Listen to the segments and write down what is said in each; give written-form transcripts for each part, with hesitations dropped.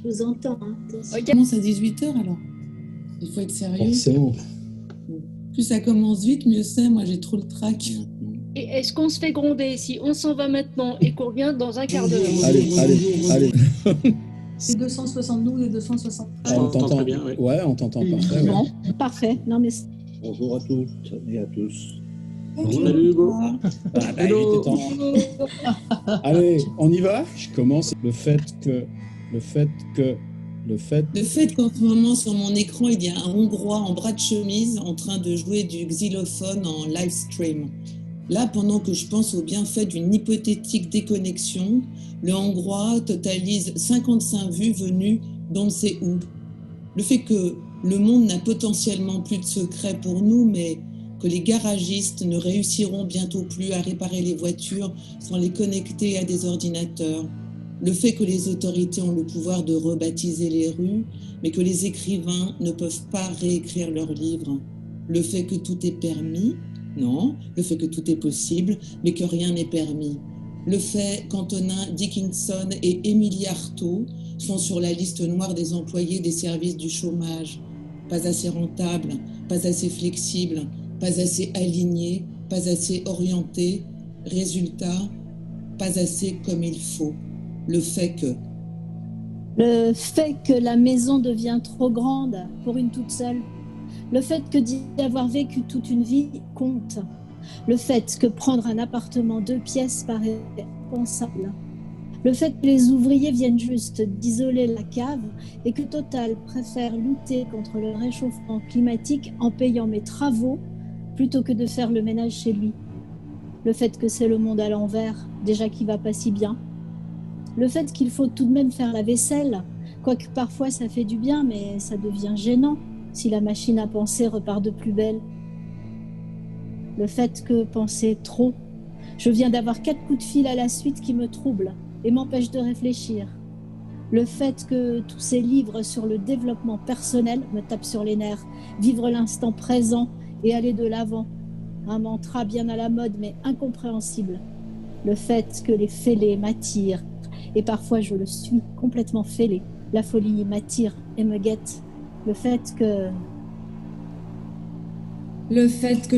Je vous entends. Hein. Ça commence à 18h alors. Il faut être sérieux. Forcément. Plus ça commence vite, mieux c'est. Moi, j'ai trop le trac. Et est-ce qu'on se fait gronder si on s'en va maintenant et qu'on revient dans un quart d'heure? Allez. C'est 272 et 273. On t'entend très bien, oui. Ouais, on t'entend parfait. Bon, parfait. Non, mais Bonjour à toutes et à tous. Salut Hugo. Il était temps. Allez, on y va. Je commence. Le fait qu'en ce moment, sur mon écran, il y a un Hongrois en bras de chemise en train de jouer du xylophone en live stream. Là, pendant que je pense aux bienfaits d'une hypothétique déconnexion, le Hongrois totalise 55 vues venues d'on ne sait où. Le fait que le monde n'a potentiellement plus de secrets pour nous, mais que les garagistes ne réussiront bientôt plus à réparer les voitures sans les connecter à des ordinateurs. Le fait que les autorités ont le pouvoir de rebaptiser les rues, mais que les écrivains ne peuvent pas réécrire leurs livres. Le fait que tout est permis, non. Le fait que tout est possible, mais que rien n'est permis. Le fait qu'Antonin Dickinson et Émilie Artaud sont sur la liste noire des employés des services du chômage. Pas assez rentables, pas assez flexibles, pas assez alignés, pas assez orientés. Résultat, pas assez comme il faut. Le fait que la maison devient trop grande pour une toute seule. Le fait que d'y avoir vécu toute une vie compte. Le fait que prendre un appartement 2 pièces paraît impensable. Le fait que les ouvriers viennent juste d'isoler la cave et que Total préfère lutter contre le réchauffement climatique en payant mes travaux plutôt que de faire le ménage chez lui. Le fait que c'est le monde à l'envers, déjà qui va pas si bien. Le fait qu'il faut tout de même faire la vaisselle, quoique parfois ça fait du bien, mais ça devient gênant si la machine à penser repart de plus belle. Le fait que penser trop, je viens d'avoir 4 coups de fil à la suite qui me troublent et m'empêchent de réfléchir. Le fait que tous ces livres sur le développement personnel me tapent sur les nerfs, vivre l'instant présent et aller de l'avant. Un mantra bien à la mode mais incompréhensible. Le fait que les fêlés m'attirent, et parfois je le suis complètement fêlée. La folie m'attire et me guette. Le fait que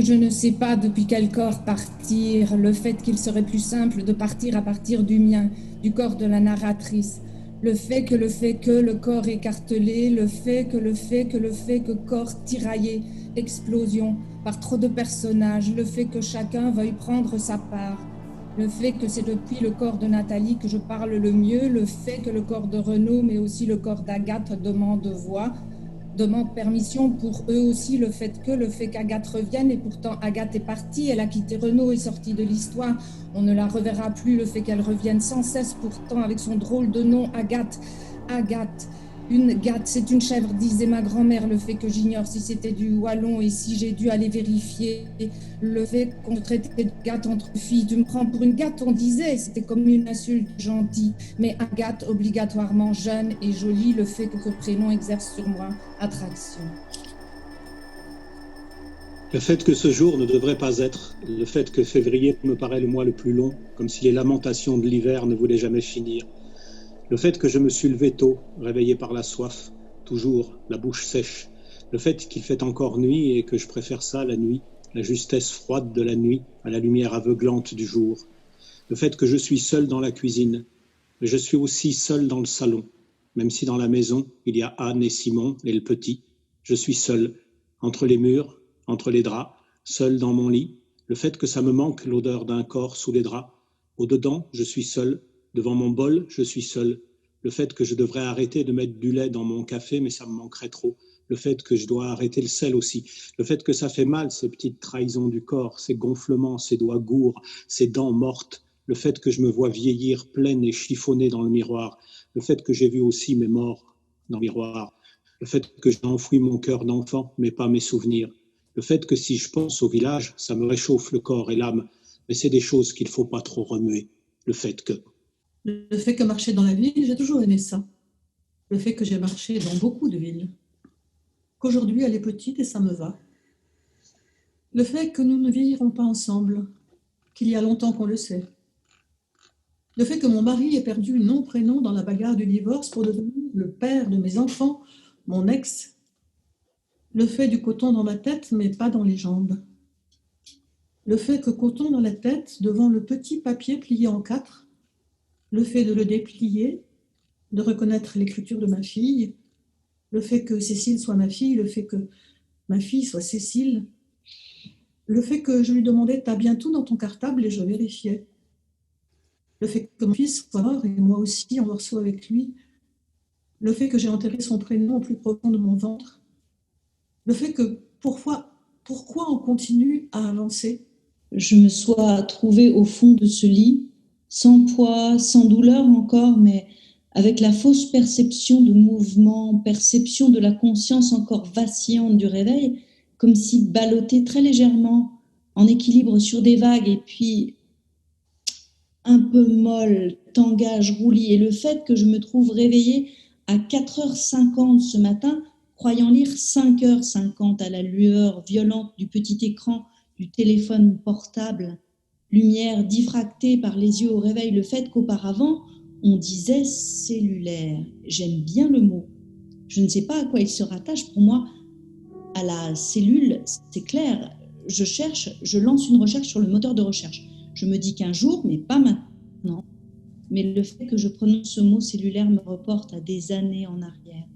je ne sais pas depuis quel corps partir, le fait qu'il serait plus simple de partir à partir du mien, du corps de la narratrice, le fait que le corps écartelé, le fait que corps tiraillé, explosion, par trop de personnages, le fait que chacun veuille prendre sa part, le fait que c'est depuis le corps de Nathalie que je parle le mieux, le fait que le corps de Renaud, mais aussi le corps d'Agathe demande voix, demande permission pour eux aussi, le fait qu'Agathe revienne, et pourtant Agathe est partie, elle a quitté Renaud, est sortie de l'histoire, on ne la reverra plus, le fait qu'elle revienne sans cesse pourtant avec son drôle de nom, Agathe, une gatte, c'est une chèvre, disait ma grand-mère, le fait que j'ignore si c'était du wallon et si j'ai dû aller vérifier, le fait qu'on traitait de gatte entre filles, tu me prends pour une gatte, on disait, c'était comme une insulte gentille, mais Agathe obligatoirement jeune et jolie, le fait que ce prénom exerce sur moi attraction. Le fait que ce jour ne devrait pas être, le fait que février me paraît le mois le plus long, comme si les lamentations de l'hiver ne voulaient jamais finir. Le fait que je me suis levé tôt, réveillé par la soif, toujours la bouche sèche. Le fait qu'il fait encore nuit et que je préfère ça, la nuit, la justesse froide de la nuit à la lumière aveuglante du jour. Le fait que je suis seul dans la cuisine, mais je suis aussi seul dans le salon. Même si dans la maison, il y a Anne et Simon et le petit, je suis seul, entre les murs, entre les draps, seul dans mon lit. Le fait que ça me manque l'odeur d'un corps sous les draps. Au-dedans, je suis seul. Devant mon bol, je suis seul. Le fait que je devrais arrêter de mettre du lait dans mon café, mais ça me manquerait trop. Le fait que je dois arrêter le sel aussi. Le fait que ça fait mal, ces petites trahisons du corps, ces gonflements, ces doigts gourds, ces dents mortes. Le fait que je me vois vieillir pleine et chiffonnée dans le miroir. Le fait que j'ai vu aussi mes morts dans le miroir. Le fait que j'ai enfoui mon cœur d'enfant, mais pas mes souvenirs. Le fait que si je pense au village, ça me réchauffe le corps et l'âme. Mais c'est des choses qu'il ne faut pas trop remuer. Le fait que marcher dans la ville, j'ai toujours aimé ça. Le fait que j'ai marché dans beaucoup de villes. Qu'aujourd'hui, elle est petite et ça me va. Le fait que nous ne vieillirons pas ensemble, qu'il y a longtemps qu'on le sait. Le fait que mon mari ait perdu nom-prénom dans la bagarre du divorce pour devenir le père de mes enfants, mon ex. Le fait du coton dans ma tête, mais pas dans les jambes. Le fait que coton dans la tête, devant le petit papier plié en 4, le fait de le déplier, de reconnaître l'écriture de ma fille, le fait que Cécile soit ma fille, le fait que ma fille soit Cécile, le fait que je lui demandais « T'as bien tout dans ton cartable ?» et je vérifiais. Le fait que mon fils soit mort et moi aussi en morceaux avec lui, le fait que j'ai enterré son prénom au plus profond de mon ventre, le fait que pourquoi on continue à avancer. Je me sois trouvée au fond de ce lit, sans poids, sans douleur encore, mais avec la fausse perception de mouvement, perception de la conscience encore vacillante du réveil, comme si ballottée très légèrement, en équilibre sur des vagues, et puis un peu molle, tangage, roulis. Et le fait que je me trouve réveillée à 4h50 ce matin, croyant lire 5h50 à la lueur violente du petit écran du téléphone portable, lumière diffractée par les yeux au réveil, le fait qu'auparavant, on disait cellulaire. J'aime bien le mot. Je ne sais pas à quoi il se rattache. Pour moi, à la cellule, c'est clair. Je lance une recherche sur le moteur de recherche. Je me dis qu'un jour, mais pas maintenant, mais le fait que je prononce ce mot cellulaire me reporte à des années en arrière.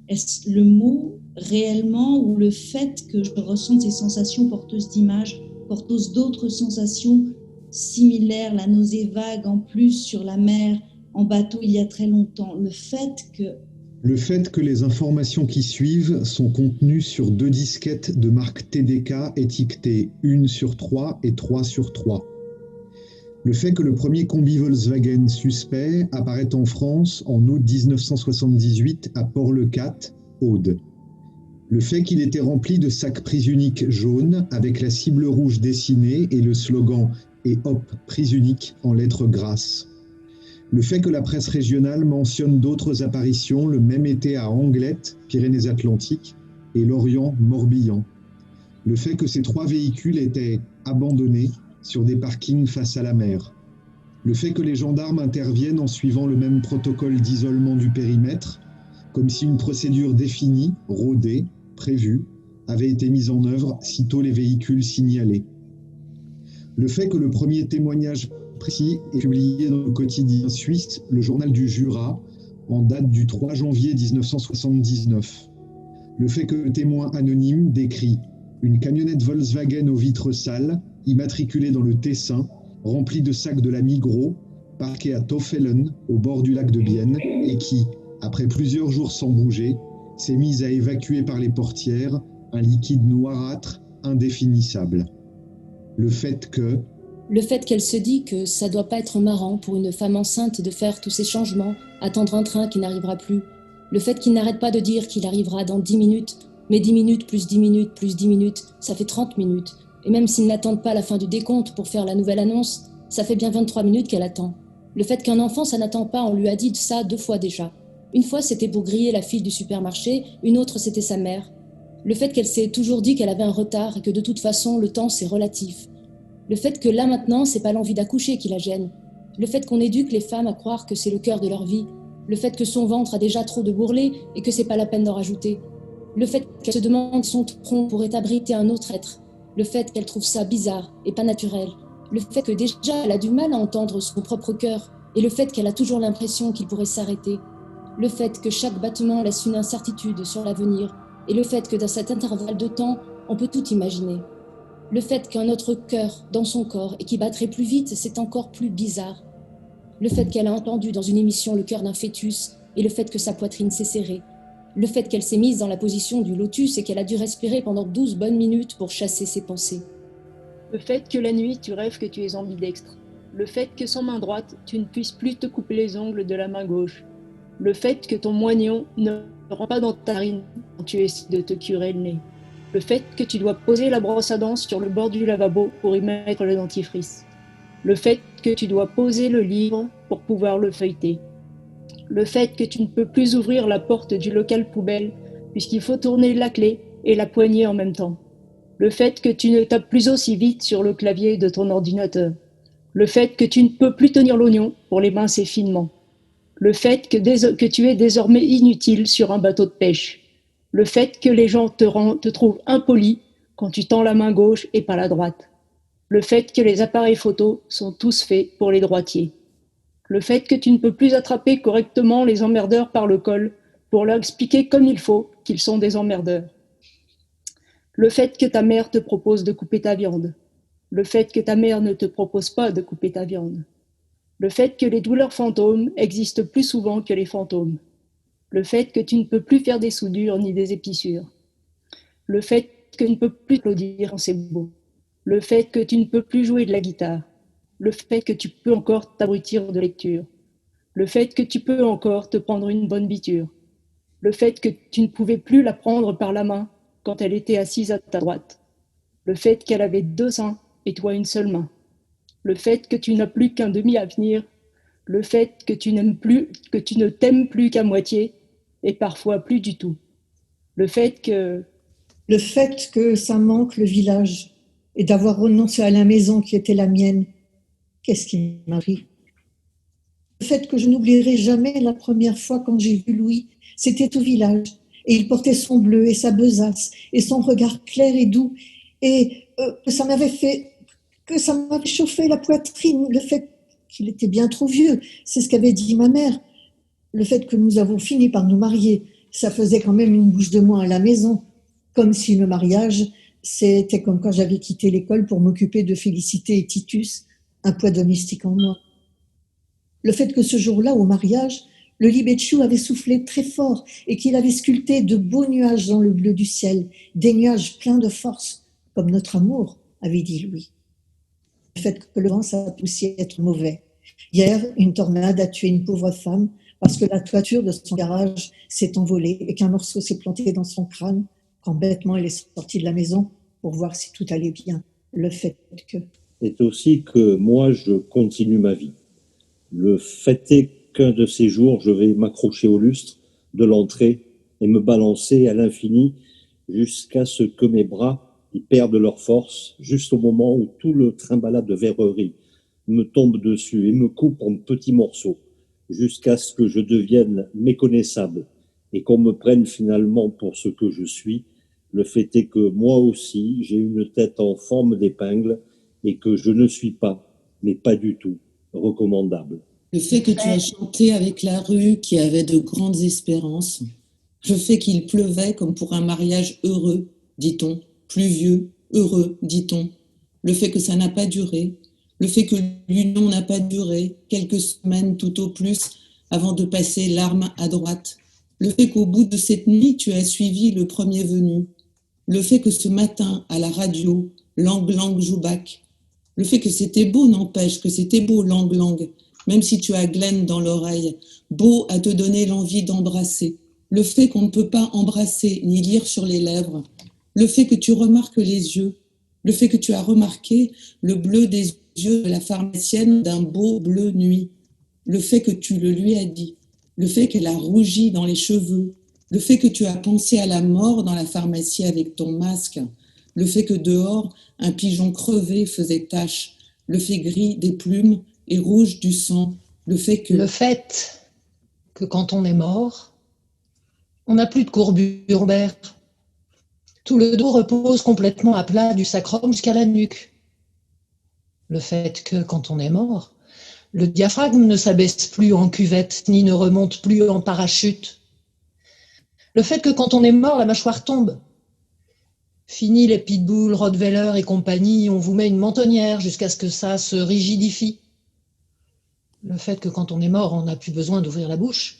Est-ce le mot réellement ou le fait que je ressente ces sensations porteuses d'images, porteuses d'autres sensations similaires, la nausée vague en plus sur la mer, en bateau il y a très longtemps, le fait que les informations qui suivent sont contenues sur 2 disquettes de marque TDK étiquetées 1/3 et 3/3. Le fait que le premier combi Volkswagen suspect apparaît en France en août 1978 à Port-le-Cat, Aude. Le fait qu'il était rempli de sacs prise unique jaunes avec la cible rouge dessinée et le slogan « Et hop, prise unique » en lettres grasses. Le fait que la presse régionale mentionne d'autres apparitions le même été à Anglette, Pyrénées-Atlantiques, et Lorient, Morbihan. Le fait que ces 3 véhicules étaient abandonnés sur des parkings face à la mer. Le fait que les gendarmes interviennent en suivant le même protocole d'isolement du périmètre, comme si une procédure définie, rodée, prévue, avait été mise en œuvre sitôt les véhicules signalés. Le fait que le premier témoignage précis est publié dans le quotidien suisse, le Journal du Jura, en date du 3 janvier 1979. Le fait que le témoin anonyme décrit une camionnette Volkswagen aux vitres sales, immatriculée dans le Tessin, remplie de sacs de la Migros, parquée à Toffelen, au bord du lac de Bienne, et qui, après plusieurs jours sans bouger, s'est mise à évacuer par les portières un liquide noirâtre indéfinissable. Le fait qu'elle se dit que ça doit pas être marrant pour une femme enceinte de faire tous ces changements, attendre un train qui n'arrivera plus. Le fait qu'il n'arrête pas de dire qu'il arrivera dans 10 minutes, mais 10 minutes plus 10 minutes plus 10 minutes, ça fait 30 minutes. Et même s'ils n'attendent pas la fin du décompte pour faire la nouvelle annonce, ça fait bien 23 minutes qu'elle attend. Le fait qu'un enfant, ça n'attend pas, on lui a dit ça 2 fois déjà. Une fois, c'était pour griller la fille du supermarché, une autre, c'était sa mère. Le fait qu'elle s'est toujours dit qu'elle avait un retard et que de toute façon, le temps, c'est relatif. Le fait que là, maintenant, c'est pas l'envie d'accoucher qui la gêne. Le fait qu'on éduque les femmes à croire que c'est le cœur de leur vie. Le fait que son ventre a déjà trop de bourrelets et que c'est pas la peine d'en rajouter. Le fait qu'elle se demande si son tronc pourrait abriter un autre être. Le fait qu'elle trouve ça bizarre et pas naturel. Le fait que déjà, elle a du mal à entendre son propre cœur. Et le fait qu'elle a toujours l'impression qu'il pourrait s'arrêter. Le fait que chaque battement laisse une incertitude sur l'avenir. Et le fait que dans cet intervalle de temps, on peut tout imaginer. Le fait qu'un autre cœur dans son corps et qui battrait plus vite, c'est encore plus bizarre. Le fait qu'elle a entendu dans une émission le cœur d'un fœtus et le fait que sa poitrine s'est serrée. Le fait qu'elle s'est mise dans la position du lotus et qu'elle a dû respirer pendant 12 bonnes minutes pour chasser ses pensées. Le fait que la nuit, tu rêves que tu es ambidextre. Le fait que sans main droite, tu ne puisses plus te couper les ongles de la main gauche. Le fait que ton moignon ne rentre pas dans ta narine quand tu essaies de te curer le nez. Le fait que tu dois poser la brosse à dents sur le bord du lavabo pour y mettre le dentifrice. Le fait que tu dois poser le livre pour pouvoir le feuilleter. Le fait que tu ne peux plus ouvrir la porte du local poubelle puisqu'il faut tourner la clé et la poignée en même temps. Le fait que tu ne tapes plus aussi vite sur le clavier de ton ordinateur. Le fait que tu ne peux plus tenir l'oignon pour l'émincer finement. Le fait que tu es désormais inutile sur un bateau de pêche. Le fait que les gens te trouvent impoli quand tu tends la main gauche et pas la droite. Le fait que les appareils photo sont tous faits pour les droitiers. Le fait que tu ne peux plus attraper correctement les emmerdeurs par le col pour leur expliquer comme il faut qu'ils sont des emmerdeurs. Le fait que ta mère te propose de couper ta viande. Le fait que ta mère ne te propose pas de couper ta viande. Le fait que les douleurs fantômes existent plus souvent que les fantômes. Le fait que tu ne peux plus faire des soudures ni des épissures. Le fait que tu ne peux plus applaudir quand c'est beau. Le fait que tu ne peux plus jouer de la guitare. Le fait que tu peux encore t'abrutir de lecture. Le fait que tu peux encore te prendre une bonne biture. Le fait que tu ne pouvais plus la prendre par la main quand elle était assise à ta droite. Le fait qu'elle avait 2 seins et toi une seule main. Le fait que tu n'as plus qu'un demi-avenir, le fait que tu ne t'aimes plus qu'à moitié, et parfois plus du tout. Le fait que ça manque le village, et d'avoir renoncé à la maison qui était la mienne, qu'est-ce qui m'a pris? Le fait que je n'oublierai jamais la première fois quand j'ai vu Louis, c'était au village, et il portait son bleu et sa besace, et son regard clair et doux, et ça m'avait chauffé la poitrine, le fait qu'il était bien trop vieux, c'est ce qu'avait dit ma mère. Le fait que nous avons fini par nous marier, ça faisait quand même une bouche de moins à la maison, comme si le mariage, c'était comme quand j'avais quitté l'école pour m'occuper de Félicité et Titus, un poids domestique en moi. Le fait que ce jour-là, au mariage, le Libetchou avait soufflé très fort et qu'il avait sculpté de beaux nuages dans le bleu du ciel, des nuages pleins de force, comme notre amour, avait dit Louis. Le fait que le vent s'appoussait être mauvais. Hier, une tornade a tué une pauvre femme parce que la toiture de son garage s'est envolée et qu'un morceau s'est planté dans son crâne quand bêtement elle est sortie de la maison pour voir si tout allait bien. Le fait que... C'est aussi que moi, je continue ma vie. Le fait est qu'un de ces jours, je vais m'accrocher au lustre de l'entrée et me balancer à l'infini jusqu'à ce que mes bras ils perdent leur force juste au moment où tout le trimbalade de verrerie me tombe dessus et me coupe en petits morceaux jusqu'à ce que je devienne méconnaissable et qu'on me prenne finalement pour ce que je suis. Le fait est que moi aussi, j'ai une tête en forme d'épingle et que je ne suis pas, mais pas du tout, recommandable. Le fait que tu as chanté avec la rue qui avait de grandes espérances. Le fait qu'il pleuvait comme pour un mariage heureux, dit-on. Pluvieux, heureux, dit-on. Le fait que ça n'a pas duré. Le fait que l'union n'a pas duré, quelques semaines tout au plus, avant de passer l'arme à droite. Le fait qu'au bout de cette nuit, tu as suivi le premier venu. Le fait que ce matin, à la radio, Lang Lang Joubac. Le fait que c'était beau, n'empêche, que c'était beau, Lang Lang, même si tu as Glenn dans l'oreille, beau à te donner l'envie d'embrasser. Le fait qu'on ne peut pas embrasser ni lire sur les lèvres. Le fait que tu remarques les yeux, le fait que tu as remarqué le bleu des yeux de la pharmacienne d'un beau bleu nuit, le fait que tu le lui as dit, le fait qu'elle a rougi dans les cheveux, le fait que tu as pensé à la mort dans la pharmacie avec ton masque, le fait que dehors, un pigeon crevé faisait tache, le fait gris des plumes et rouge du sang, le fait que... Le fait que quand on est mort, on n'a plus de courbure lombaire. Tout le dos repose complètement à plat du sacrum jusqu'à la nuque. Le fait que, quand on est mort, le diaphragme ne s'abaisse plus en cuvette, ni ne remonte plus en parachute. Le fait que, quand on est mort, la mâchoire tombe. Fini les pitbulls, Rottweiler et compagnie, on vous met une mentonnière jusqu'à ce que ça se rigidifie. Le fait que, quand on est mort, on n'a plus besoin d'ouvrir la bouche.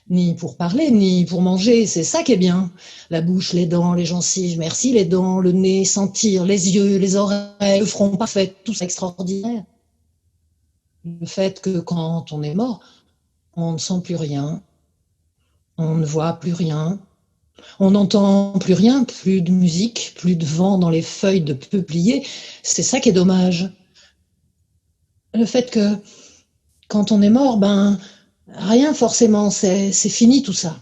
Ni pour parler, ni pour manger, c'est ça qui est bien. La bouche, les dents, les gencives, merci, les dents, le nez, sentir, les yeux, les oreilles, le front parfait, tout ça extraordinaire. Le fait que quand on est mort, on ne sent plus rien, on ne voit plus rien, on n'entend plus rien, plus de musique, plus de vent dans les feuilles de peuplier, c'est ça qui est dommage. Le fait que quand on est mort, rien forcément, c'est fini tout ça.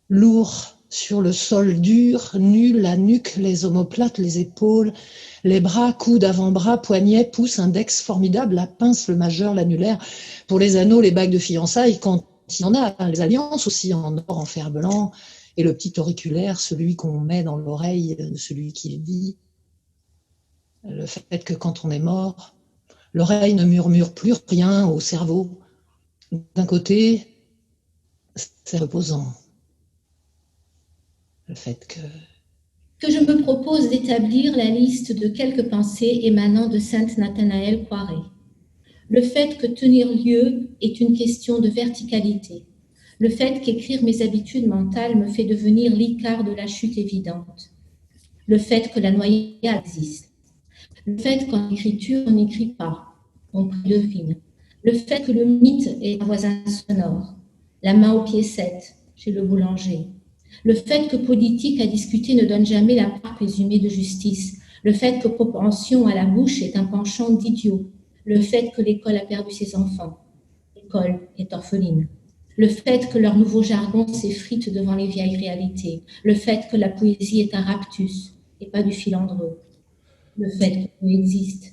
Lourd, sur le sol dur, nu, la nuque, les omoplates, les épaules, les bras, coudes, avant-bras, poignets, pouces, index, formidable, la pince, le majeur, l'annulaire, pour les anneaux, les bagues de fiançailles, quand il y en a, les alliances aussi en or, en fer blanc, et le petit auriculaire, celui qu'on met dans l'oreille de celui qui vit. Le fait que quand on est mort, l'oreille ne murmure plus rien au cerveau. D'un côté, c'est reposant. Le fait que je me propose d'établir la liste de quelques pensées émanant de Sainte Nathanaël Poiret. Le fait que tenir lieu est une question de verticalité. Le fait qu'écrire mes habitudes mentales me fait devenir l'icare de la chute évidente. Le fait que la noyade existe. Le fait qu'en écriture, on n'écrit pas, on devine. Le fait que le mythe est un voisin sonore. La main aux piécettes, chez le boulanger. Le fait que politique à discuter ne donne jamais la part présumée de justice. Le fait que propension à la bouche est un penchant d'idiot. Le fait que l'école a perdu ses enfants. L'école est orpheline. Le fait que leur nouveau jargon s'effrite devant les vieilles réalités. Le fait que la poésie est un raptus et pas du filandreux. Le fait que Dieu existe.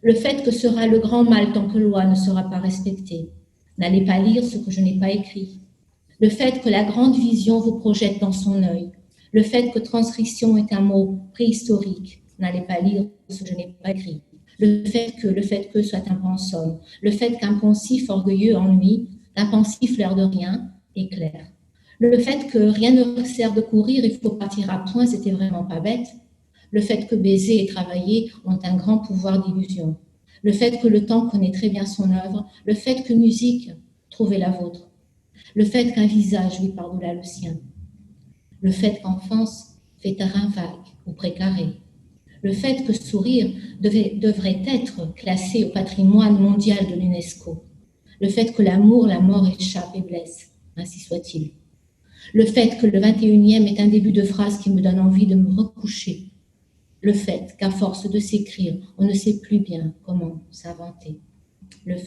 Le fait que sera le grand mal tant que loi ne sera pas respectée. N'allez pas lire ce que je n'ai pas écrit. Le fait que la grande vision vous projette dans son œil. Le fait que transcription est un mot préhistorique. N'allez pas lire ce que je n'ai pas écrit. Le fait que soit un pensum. Le fait qu'un poncif orgueilleux ennuie, qu'un pensif l'air de rien, éclaire. Le fait que rien ne sert de courir, il faut partir à point, c'était vraiment pas bête. Le fait que baiser et travailler ont un grand pouvoir d'illusion. Le fait que le temps connaît très bien son œuvre. Le fait que musique, trouvez la vôtre. Le fait qu'un visage lui par-delà le sien. Le fait qu'enfance fait terrain vague ou précaré. Le fait que sourire devrait être classé au patrimoine mondial de l'UNESCO. Le fait que l'amour, la mort échappe et blesse, ainsi soit-il. Le fait que le 21e est un début de phrase qui me donne envie de me recoucher. Le fait qu'à force de s'écrire, on ne sait plus bien comment s'inventer. Le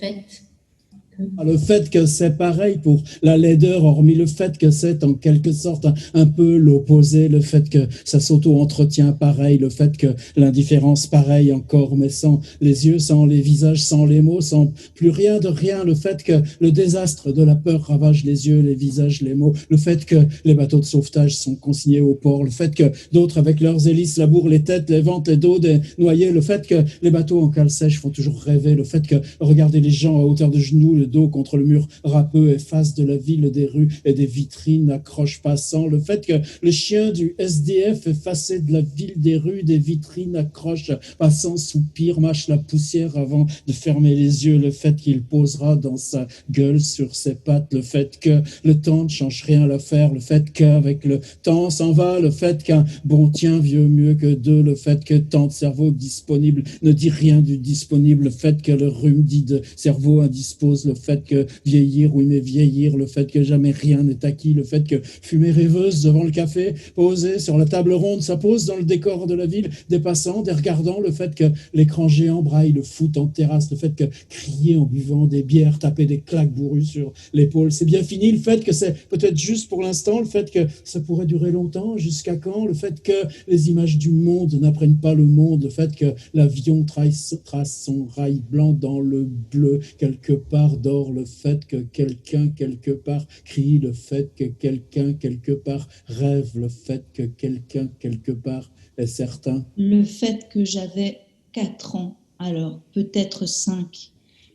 fait que c'est pareil pour la laideur, hormis le fait que c'est en quelque sorte un peu l'opposé, le fait que ça s'auto-entretient pareil, le fait que l'indifférence pareil encore, mais sans les yeux, sans les visages, sans les mots, sans plus rien de rien, le fait que le désastre de la peur ravage les yeux, les visages, les mots, le fait que les bateaux de sauvetage sont consignés au port, le fait que d'autres avec leurs hélices labourent les têtes, les ventres, les dos des noyés, le fait que les bateaux en cale sèche font toujours rêver, le fait que regarder les gens à hauteur de genoux, le dos contre le mur râpeux et face de la ville, des rues et des vitrines accroche passant, le fait que le chien du SDF effacé de la ville, des rues, des vitrines accroche passant, soupire, mâche la poussière avant de fermer les yeux, le fait qu'il posera dans sa gueule sur ses pattes, le fait que le temps ne change rien à l'affaire, le fait qu'avec le temps s'en va, le fait qu'un bon tien vieux mieux que deux, le fait que tant de cerveau disponible ne dit rien du disponible, le fait que le rhume dit de cerveau indispose, le fait que vieillir, oui mais vieillir, le fait que jamais rien n'est acquis, le fait que fumée rêveuse devant le café, posée sur la table ronde, ça pose dans le décor de la ville, des passants, des regardants, le fait que l'écran géant braille le foot en terrasse, le fait que crier en buvant des bières, taper des claques bourrues sur l'épaule, c'est bien fini, le fait que c'est peut-être juste pour l'instant, le fait que ça pourrait durer longtemps, jusqu'à quand, le fait que les images du monde n'apprennent pas le monde, le fait que l'avion trace son rail blanc dans le bleu, quelque part d'or, le fait que quelqu'un quelque part crie, le fait que quelqu'un quelque part rêve, le fait que quelqu'un quelque part est certain. Le fait que j'avais 4 ans, alors peut-être 5.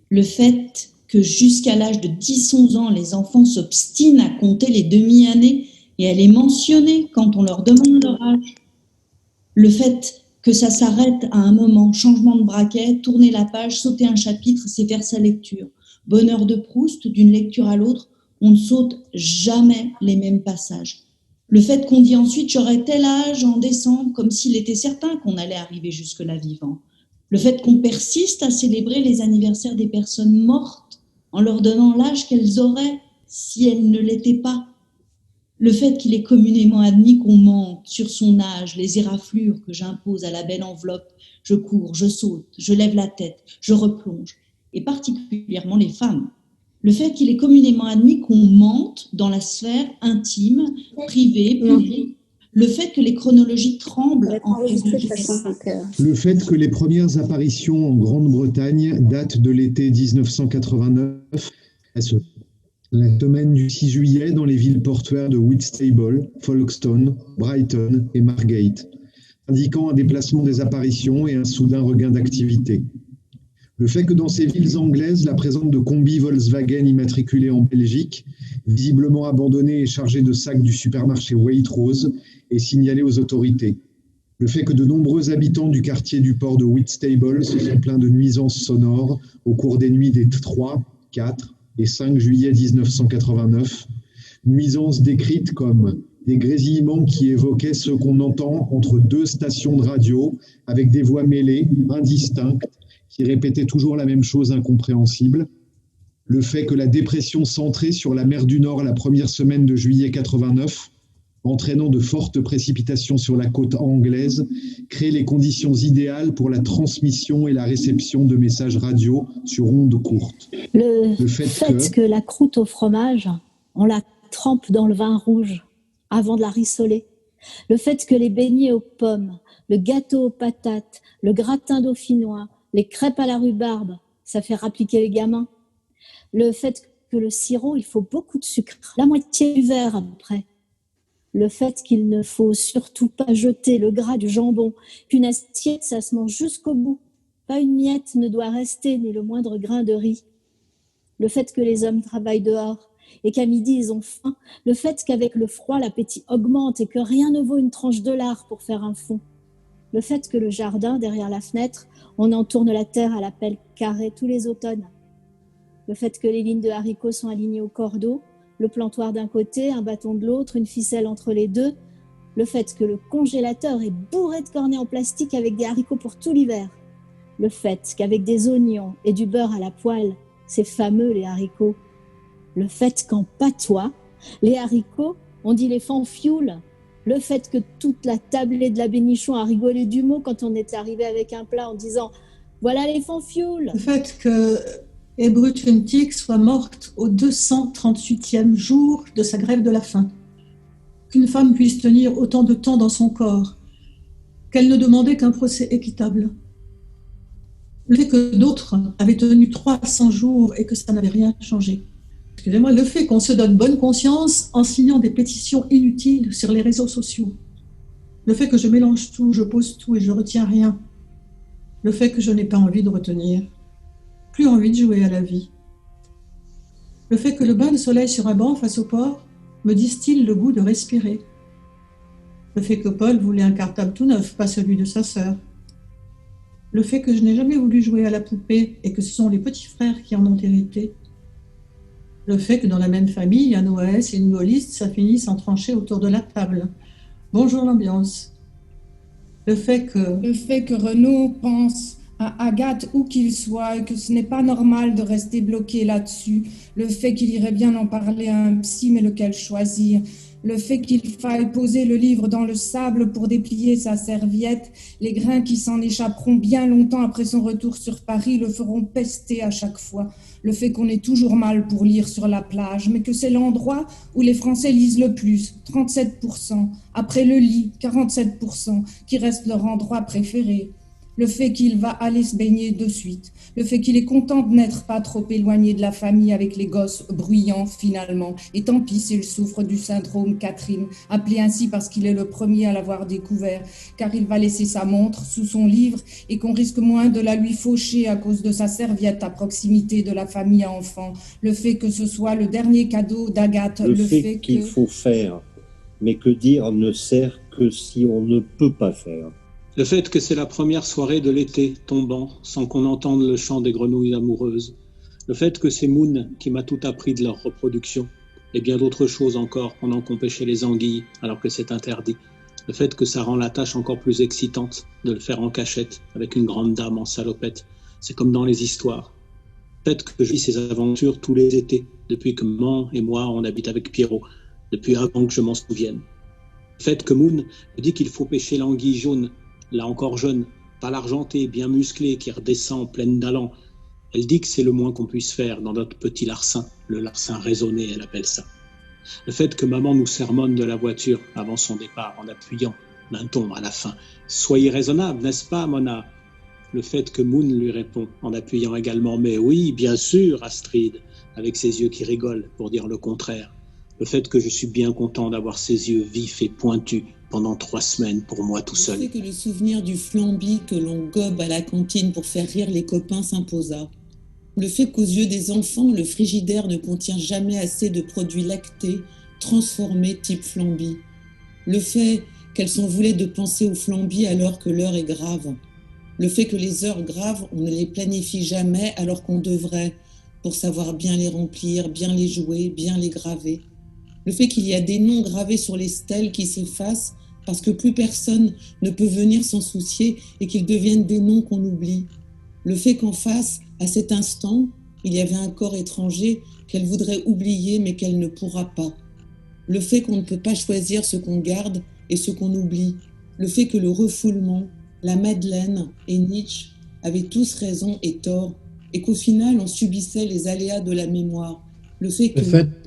Le fait que jusqu'à l'âge de 10-11 ans, les enfants s'obstinent à compter les demi-années et à les mentionner quand on leur demande leur âge. Le fait que ça s'arrête à un moment, changement de braquet, tourner la page, sauter un chapitre, c'est faire sa lecture. Bonheur de Proust, d'une lecture à l'autre, on ne saute jamais les mêmes passages. Le fait qu'on dit ensuite « j'aurai tel âge en décembre », comme s'il était certain qu'on allait arriver jusque-là vivant. Le fait qu'on persiste à célébrer les anniversaires des personnes mortes en leur donnant l'âge qu'elles auraient si elles ne l'étaient pas. Le fait qu'il est communément admis qu'on mente sur son âge, les éraflures que j'impose à la belle enveloppe, je cours, je saute, je lève la tête, je replonge, et particulièrement les femmes. Le fait qu'il est communément admis qu'on mente dans la sphère intime, privée, publique. Le fait que les chronologies tremblent en Le fait que les premières apparitions en Grande-Bretagne datent de l'été 1989, la semaine du 6 juillet dans les villes portuaires de Whitstable, Folkestone, Brighton et Margate, indiquant un déplacement des apparitions et un soudain regain d'activité. Le fait que dans ces villes anglaises, la présence de combis Volkswagen immatriculés en Belgique, visiblement abandonnés et chargés de sacs du supermarché Waitrose, est signalé aux autorités. Le fait que de nombreux habitants du quartier du port de Whitstable se sont plaints de nuisances sonores au cours des nuits des 3, 4 et 5 juillet 1989, nuisances décrites comme des grésillements qui évoquaient ce qu'on entend entre deux stations de radio avec des voix mêlées, indistinctes, qui répétaient toujours la même chose incompréhensible. Le fait que la dépression centrée sur la mer du Nord la première semaine de juillet 89, entraînant de fortes précipitations sur la côte anglaise, crée les conditions idéales pour la transmission et la réception de messages radio sur ondes courtes. Le fait que la croûte au fromage, on la trempe dans le vin rouge avant de la rissoler. Le fait que les beignets aux pommes, le gâteau aux patates, le gratin dauphinois, les crêpes à la rhubarbe, ça fait rappliquer les gamins. Le fait que le sirop, il faut beaucoup de sucre, la moitié du verre à peu près. Le fait qu'il ne faut surtout pas jeter le gras du jambon, qu'une assiette, ça se mange jusqu'au bout. Pas une miette ne doit rester, ni le moindre grain de riz. Le fait que les hommes travaillent dehors et qu'à midi, ils ont faim. Le fait qu'avec le froid, l'appétit augmente et que rien ne vaut une tranche de lard pour faire un fond. Le fait que le jardin, derrière la fenêtre, on entourne la terre à la pelle carrée tous les automnes. Le fait que les lignes de haricots sont alignées au cordeau, le plantoir d'un côté, un bâton de l'autre, une ficelle entre les deux. Le fait que le congélateur est bourré de cornets en plastique avec des haricots pour tout l'hiver. Le fait qu'avec des oignons et du beurre à la poêle, c'est fameux les haricots. Le fait qu'en patois, les haricots, on dit les fanfioles. Le fait que toute la tablée de la Bénichon a rigolé du mot quand on est arrivé avec un plat en disant « Voilà les fanfioles ». Le fait que Ebrutuntik soit morte au 238e jour de sa grève de la faim. Qu'une femme puisse tenir autant de temps dans son corps, qu'elle ne demandait qu'un procès équitable. Le fait que d'autres avaient tenu 300 jours et que ça n'avait rien changé. Excusez-moi, le fait qu'on se donne bonne conscience en signant des pétitions inutiles sur les réseaux sociaux. Le fait que je mélange tout, je pose tout et je retiens rien. Le fait que je n'ai pas envie de retenir. Plus envie de jouer à la vie. Le fait que le bain de soleil sur un banc face au port me distille le goût de respirer. Le fait que Paul voulait un cartable tout neuf, pas celui de sa sœur. Le fait que je n'ai jamais voulu jouer à la poupée et que ce sont les petits frères qui en ont hérité. Le fait que dans la même famille, un OAS et une gaulliste, ça finisse en tranchée autour de la table. Bonjour l'ambiance. Le fait que Renaud pense à Agathe où qu'il soit et que ce n'est pas normal de rester bloqué là-dessus. Le fait qu'il irait bien en parler à un psy, mais lequel choisir. Le fait qu'il faille poser le livre dans le sable pour déplier sa serviette, les grains qui s'en échapperont bien longtemps après son retour sur Paris le feront pester à chaque fois. Le fait qu'on ait toujours mal pour lire sur la plage, mais que c'est l'endroit où les Français lisent le plus, 37%. Après le lit, 47%, qui reste leur endroit préféré. Le fait qu'il va aller se baigner de suite. Le fait qu'il est content de n'être pas trop éloigné de la famille avec les gosses bruyants finalement. Et tant pis s'il souffre du syndrome Catherine, appelé ainsi parce qu'il est le premier à l'avoir découvert, car il va laisser sa montre sous son livre et qu'on risque moins de la lui faucher à cause de sa serviette à proximité de la famille à enfants. Le fait que ce soit le dernier cadeau d'Agathe. Le fait qu'il faut faire, mais que dire ne sert que si on ne peut pas faire. Le fait que c'est la première soirée de l'été tombant sans qu'on entende le chant des grenouilles amoureuses. Le fait que c'est Moon qui m'a tout appris de leur reproduction et bien d'autres choses encore pendant qu'on pêchait les anguilles alors que c'est interdit. Le fait que ça rend la tâche encore plus excitante de le faire en cachette avec une grande dame en salopette. C'est comme dans les histoires. Le fait que je vis ces aventures tous les étés depuis que maman et moi on habite avec Pierrot, depuis avant que je m'en souvienne. Le fait que Moon me dit qu'il faut pêcher l'anguille jaune, là encore jeune, pas l'argentée, bien musclée, qui redescend pleine d'allant. Elle dit que c'est le moins qu'on puisse faire dans notre petit larcin, le larcin raisonné, elle appelle ça. Le fait que maman nous sermonne de la voiture avant son départ en appuyant d'un ton à la fin. Soyez raisonnable, n'est-ce pas, Mona? Le fait que Moon lui répond en appuyant également. Mais oui, bien sûr, Astrid, avec ses yeux qui rigolent pour dire le contraire. Le fait que je suis bien content d'avoir ses yeux vifs et pointus pendant 3 semaines pour moi tout seul. Le fait que le souvenir du flambi que l'on gobe à la cantine pour faire rire les copains s'imposa. Le fait qu'aux yeux des enfants, le frigidaire ne contient jamais assez de produits lactés transformés type flambi. Le fait qu'elle s'en voulait de penser au flambi alors que l'heure est grave. Le fait que les heures graves, on ne les planifie jamais alors qu'on devrait, pour savoir bien les remplir, bien les jouer, bien les graver. Le fait qu'il y a des noms gravés sur les stèles qui s'effacent parce que plus personne ne peut venir s'en soucier et qu'ils deviennent des noms qu'on oublie. Le fait qu'en face, à cet instant, il y avait un corps étranger qu'elle voudrait oublier mais qu'elle ne pourra pas. Le fait qu'on ne peut pas choisir ce qu'on garde et ce qu'on oublie. Le fait que le refoulement, la Madeleine et Nietzsche avaient tous raison et tort et qu'au final, on subissait les aléas de la mémoire. Le fait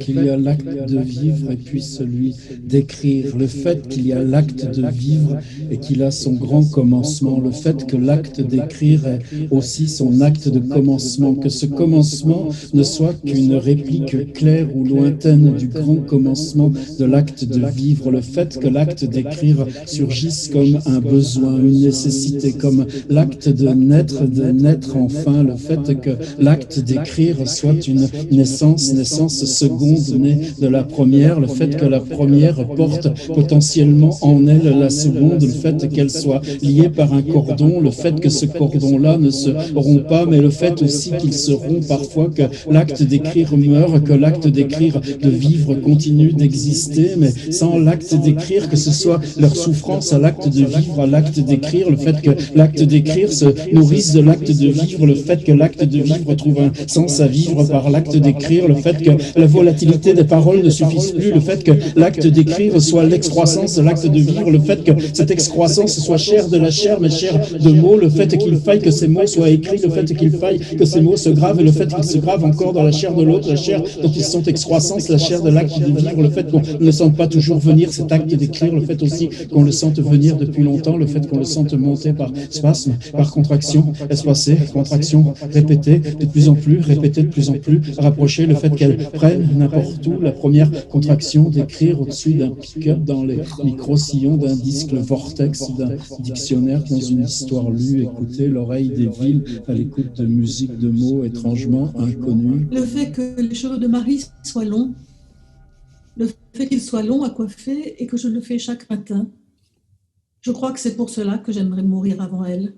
qu'il y a l'acte de vivre et puis celui d'écrire, le fait qu'il y a l'acte de vivre et qu'il a son grand commencement, le fait que l'acte d'écrire est aussi son acte de commencement, que ce commencement ne soit qu'une réplique claire ou lointaine du grand commencement de l'acte de vivre, le fait que l'acte d'écrire surgisse comme un besoin, une nécessité, comme l'acte de naître enfin, le fait que l'acte d'écrire soit une naissance seconde née de la première, le fait que la première porte potentiellement en elle la seconde, le fait qu'elle soit liée par un cordon, le fait que ce cordon-là ne se rompt pas, mais le fait aussi qu'il se rompt parfois, que l'acte d'écrire meurt, que l'acte d'écrire, de vivre continue d'exister, mais sans l'acte d'écrire, que ce soit leur souffrance à l'acte de vivre, à l'acte d'écrire, le fait que l'acte d'écrire se nourrisse de l'acte de vivre, le fait que l'acte de vivre trouve un sens à vivre par l'acte d'écrire, le fait que la volatilité des paroles ne suffise plus, le fait que l'acte d'écrire soit l'excroissance de l'acte de vivre, le fait que cette excroissance soit chair de la chair, mais chair de mots, le fait qu'il faille que ces mots soient écrits, le fait qu'il faille que ces mots se gravent, et le fait qu'ils se gravent encore dans la chair de l'autre, la chair dont ils sont excroissance, la chair de l'acte de vivre, le fait qu'on ne sente pas toujours venir cet acte d'écrire, le fait aussi qu'on le sente venir depuis longtemps, le fait qu'on le sente monter par spasme, par contraction, espacée, contraction, répétée, de plus en plus, répétée de plus en plus, rapprochée, le fait qu'elle prenne n'importe où la première contraction d'écrire au-dessus d'un pick-up dans les micro-sillons d'un disque, le vortex d'un dictionnaire dans une histoire lue, écouter l'oreille des villes à l'écoute de musique de mots étrangement inconnus. Le fait que les cheveux de Marie soient longs, le fait qu'ils soient longs à coiffer et que je le fais chaque matin, je crois que c'est pour cela que j'aimerais mourir avant elle.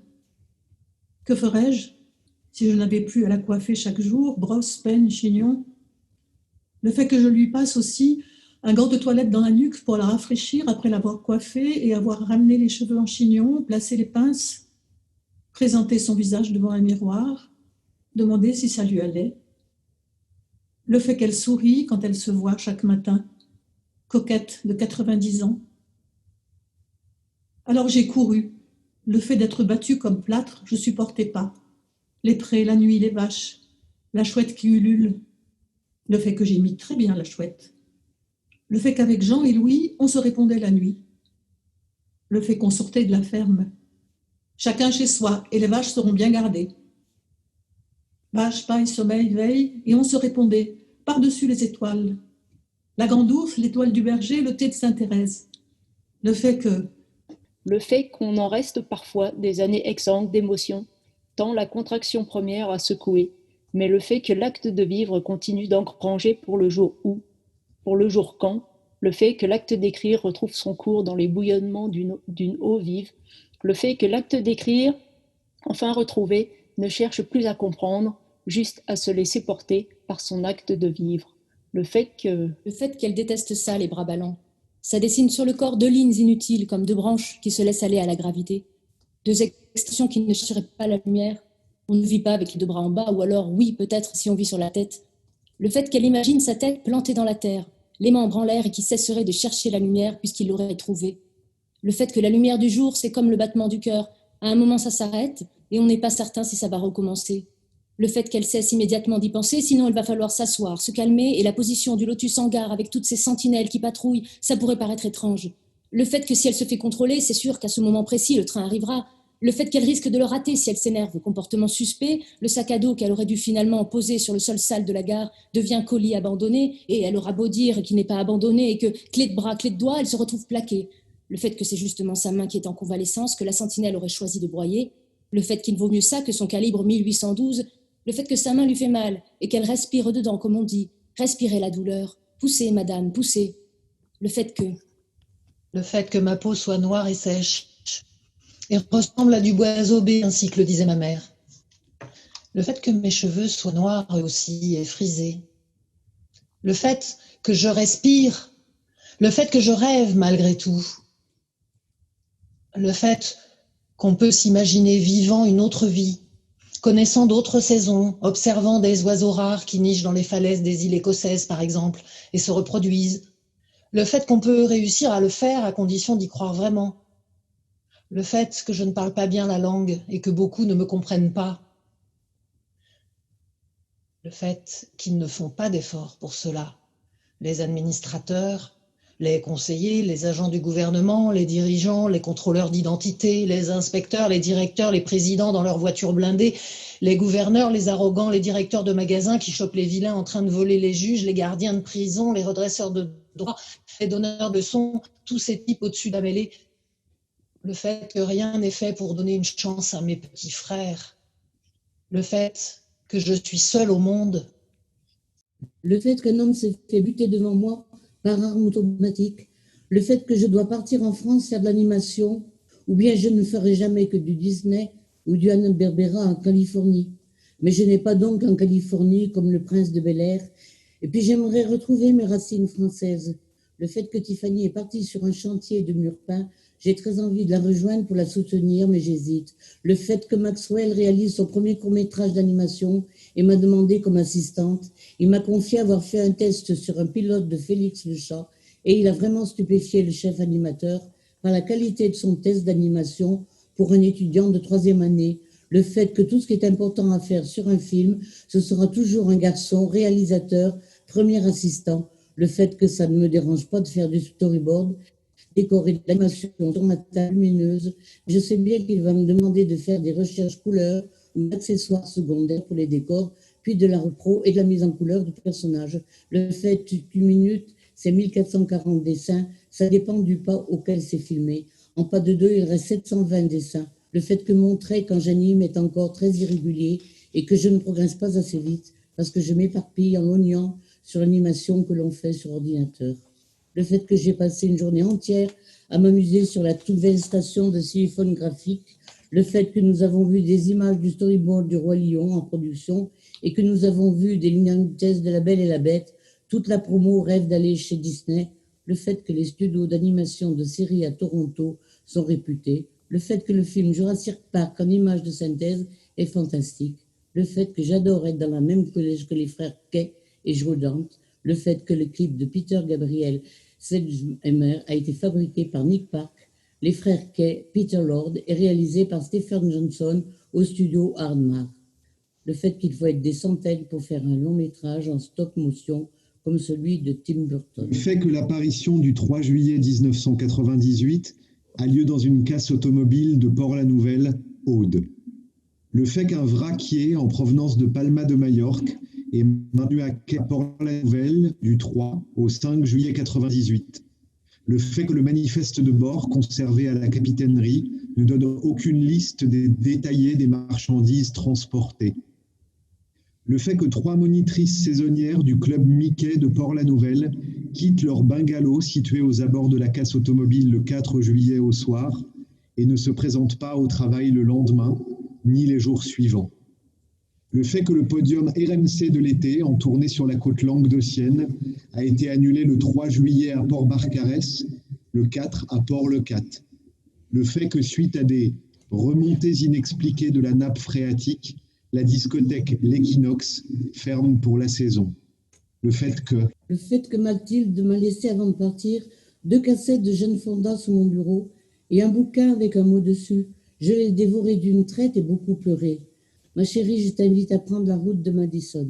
Que ferais-je si je n'avais plus à la coiffer chaque jour, brosse, peigne, chignon? Le fait que je lui passe aussi un gant de toilette dans la nuque pour la rafraîchir après l'avoir coiffée et avoir ramené les cheveux en chignon, placé les pinces, présenter son visage devant un miroir, demander si ça lui allait. Le fait qu'elle sourit quand elle se voit chaque matin, coquette de 90 ans. Alors j'ai couru. Le fait d'être battue comme plâtre, je supportais pas. Les prés, la nuit, les vaches, la chouette qui ulule. Le fait que j'imite très bien la chouette. Le fait qu'avec Jean et Louis, on se répondait la nuit. Le fait qu'on sortait de la ferme. Chacun chez soi, et les vaches seront bien gardées. Vache, paille, sommeil, veille, et on se répondait, par-dessus les étoiles. La grande ours, l'étoile du berger, le thé de Sainte-Thérèse. Le fait qu'on en reste parfois des années exsangues d'émotions, tant la contraction première a secoué, mais le fait que l'acte de vivre continue d'engranger pour le jour où, pour le jour quand, le fait que l'acte d'écrire retrouve son cours dans les bouillonnements d'une eau vive, le fait que l'acte d'écrire, enfin retrouvé, ne cherche plus à comprendre, juste à se laisser porter par son acte de vivre. Le fait qu'elle déteste ça, les bras ballants. Ça dessine sur le corps deux lignes inutiles, comme deux branches qui se laissent aller à la gravité. Deux extensions qui ne chercheraient pas la lumière. On ne vit pas avec les deux bras en bas, ou alors, oui, peut-être, si on vit sur la tête. Le fait qu'elle imagine sa tête plantée dans la terre, les membres en l'air et qui cesserait de chercher la lumière puisqu'il l'aurait trouvée. Le fait que la lumière du jour, c'est comme le battement du cœur. À un moment, ça s'arrête et on n'est pas certain si ça va recommencer. Le fait qu'elle cesse immédiatement d'y penser, sinon il va falloir s'asseoir, se calmer, et la position du lotus hangar avec toutes ces sentinelles qui patrouillent, ça pourrait paraître étrange. Le fait que si elle se fait contrôler, c'est sûr qu'à ce moment précis, le train arrivera. Le fait qu'elle risque de le rater si elle s'énerve, comportement suspect, le sac à dos qu'elle aurait dû finalement poser sur le sol sale de la gare devient colis abandonné, et elle aura beau dire qu'il n'est pas abandonné et que, clé de bras, clé de doigt, elle se retrouve plaquée. Le fait que c'est justement sa main qui est en convalescence, que la sentinelle aurait choisi de broyer, le fait qu'il vaut mieux ça que son calibre 1812, le fait que sa main lui fait mal et qu'elle respire dedans, comme on dit. Respirez la douleur. Poussez, madame, poussez. Le fait que ma peau soit noire et sèche et ressemble à du bois aubé, ainsi que le disait ma mère. Le fait que mes cheveux soient noirs eux aussi et frisés. Le fait que je respire. Le fait que je rêve malgré tout. Le fait qu'on peut s'imaginer vivant une autre vie, connaissant d'autres saisons, observant des oiseaux rares qui nichent dans les falaises des îles écossaises, par exemple, et se reproduisent. Le fait qu'on peut réussir à le faire à condition d'y croire vraiment. Le fait que je ne parle pas bien la langue et que beaucoup ne me comprennent pas. Le fait qu'ils ne font pas d'efforts pour cela. Les administrateurs, les conseillers, les agents du gouvernement, les dirigeants, les contrôleurs d'identité, les inspecteurs, les directeurs, les présidents dans leurs voitures blindées, les gouverneurs, les arrogants, les directeurs de magasins qui chopent les vilains en train de voler les juges, les gardiens de prison, les redresseurs de droit, les donneurs de leçons, tous ces types au-dessus de la mêlée. Le fait que rien n'est fait pour donner une chance à mes petits frères. Le fait que je suis seule au monde. Le fait qu'un homme s'est fait buter devant moi par arme automatique, le fait que je dois partir en France faire de l'animation, ou bien je ne ferai jamais que du Disney ou du Hanna-Barbera en Californie. Mais je n'ai pas donc en Californie comme le prince de Bel-Air. Et puis j'aimerais retrouver mes racines françaises. Le fait que Tiffany est partie sur un chantier de murs peints, j'ai très envie de la rejoindre pour la soutenir, mais j'hésite. Le fait que Maxwell réalise son premier court-métrage d'animation et m'a demandé comme assistante. Il m'a confié avoir fait un test sur un pilote de Félix le chat et il a vraiment stupéfié le chef animateur par la qualité de son test d'animation pour un étudiant de 3e année. Le fait que tout ce qui est important à faire sur un film, ce sera toujours un garçon, réalisateur, premier assistant. Le fait que ça ne me dérange pas de faire du storyboard, décorer de l'animation sur ma table lumineuse. Je sais bien qu'il va me demander de faire des recherches couleurs ou d'accessoires secondaires pour les décors, puis de la repro et de la mise en couleur du personnage. Le fait qu'une minute, c'est 1440 dessins, ça dépend du pas auquel c'est filmé. En pas de 2, il reste 720 dessins. Le fait que mon trait, quand j'anime, est encore très irrégulier et que je ne progresse pas assez vite parce que je m'éparpille en lognant sur l'animation que l'on fait sur ordinateur. Le fait que j'ai passé une journée entière à m'amuser sur la toute belle station de téléphone graphique, le fait que nous avons vu des images du storyboard du Roi Lion en production et que nous avons vu des lignes de test de La Belle et la Bête, toute la promo rêve d'aller chez Disney, le fait que les studios d'animation de séries à Toronto sont réputés, le fait que le film Jurassic Park en images de synthèse est fantastique, le fait que j'adore être dans la même collège que les frères Kay et Joe Dante, le fait que le clip de Peter Gabriel Sedghammer a été fabriqué par Nick Park, les frères Kay, Peter Lord et réalisé par Stephen Johnson au studio Aardman. Le fait qu'il faut être des centaines pour faire un long métrage en stop motion comme celui de Tim Burton. Le fait que l'apparition du 3 juillet 1998 a lieu dans une casse automobile de Port-la-Nouvelle, Aude. Le fait qu'un vraquier en provenance de Palma de Majorque est maintenu à Port-la-Nouvelle du 3 au 5 juillet 1998. Le fait que le manifeste de bord conservé à la capitainerie ne donne aucune liste détaillée des marchandises transportées. Le fait que 3 monitrices saisonnières du club Mickey de Port-la-Nouvelle quittent leur bungalow situé aux abords de la casse automobile le 4 juillet au soir et ne se présentent pas au travail le lendemain, ni les jours suivants. Le fait que le podium RMC de l'été, en tournée sur la côte languedocienne, a été annulé le 3 juillet à Port-Barcarès, le 4 à Port-le-Cat. Le fait que, suite à des remontées inexpliquées de la nappe phréatique, la discothèque L'Équinoxe ferme pour la saison. Le fait que Mathilde m'a laissé avant de partir 2 cassettes de Jane Fonda sur mon bureau et un bouquin avec un mot dessus. Je l'ai dévoré d'une traite et beaucoup pleuré. Ma chérie, je t'invite à prendre la route de Madison.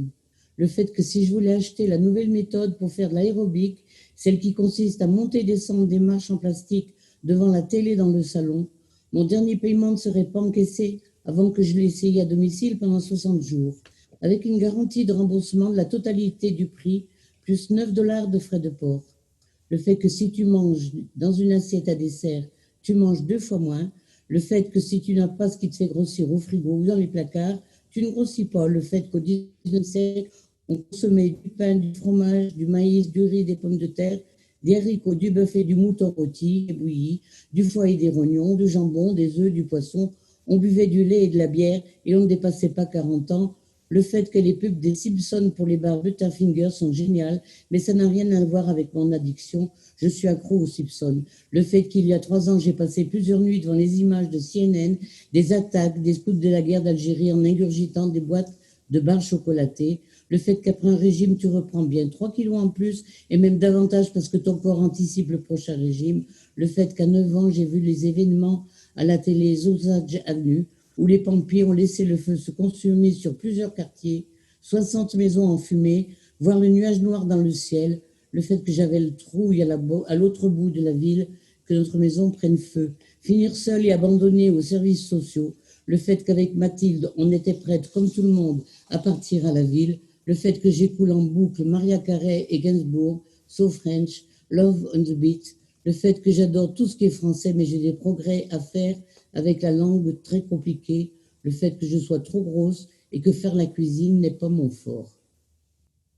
Le fait que si je voulais acheter la nouvelle méthode pour faire de l'aérobic, celle qui consiste à monter et descendre des marches en plastique devant la télé dans le salon, mon dernier paiement ne serait pas encaissé avant que je l'essaye à domicile pendant 60 jours, avec une garantie de remboursement de la totalité du prix, plus $9 de frais de port. Le fait que si tu manges dans une assiette à dessert, tu manges 2 fois moins. Le fait que si tu n'as pas ce qui te fait grossir au frigo ou dans les placards, tu ne grossis pas. Le fait qu'au 19e siècle, on consommait du pain, du fromage, du maïs, du riz, des pommes de terre, des haricots, du bœuf et du mouton rôti et bouilli, du foie et des rognons, du jambon, des œufs, du poisson. On buvait du lait et de la bière et on ne dépassait pas 40 ans. Le fait que les pubs des Simpsons pour les bars Butterfinger sont géniales, mais ça n'a rien à voir avec mon addiction. Je suis accro aux Simpsons. Le fait qu'il y a 3 ans, j'ai passé plusieurs nuits devant les images de CNN, des attaques, des scouts de la guerre d'Algérie en ingurgitant des boîtes de barres chocolatées. Le fait qu'après un régime, tu reprends bien 3 kilos en plus et même davantage parce que ton corps anticipe le prochain régime. Le fait qu'à 9 ans, j'ai vu les événements à la télé Osage Avenue, où les pompiers ont laissé le feu se consumer sur plusieurs quartiers, 60 maisons en fumée, voir le nuage noir dans le ciel, le fait que j'avais le trouille à l'autre bout de la ville, que notre maison prenne feu, finir seule et abandonnée aux services sociaux, le fait qu'avec Mathilde, on était prête, comme tout le monde, à partir à la ville, le fait que j'écoule en boucle Maria Carey et Gainsbourg, So French, Love on the Beat, le fait que j'adore tout ce qui est français, mais j'ai des progrès à faire avec la langue très compliquée, le fait que je sois trop grosse et que faire la cuisine n'est pas mon fort.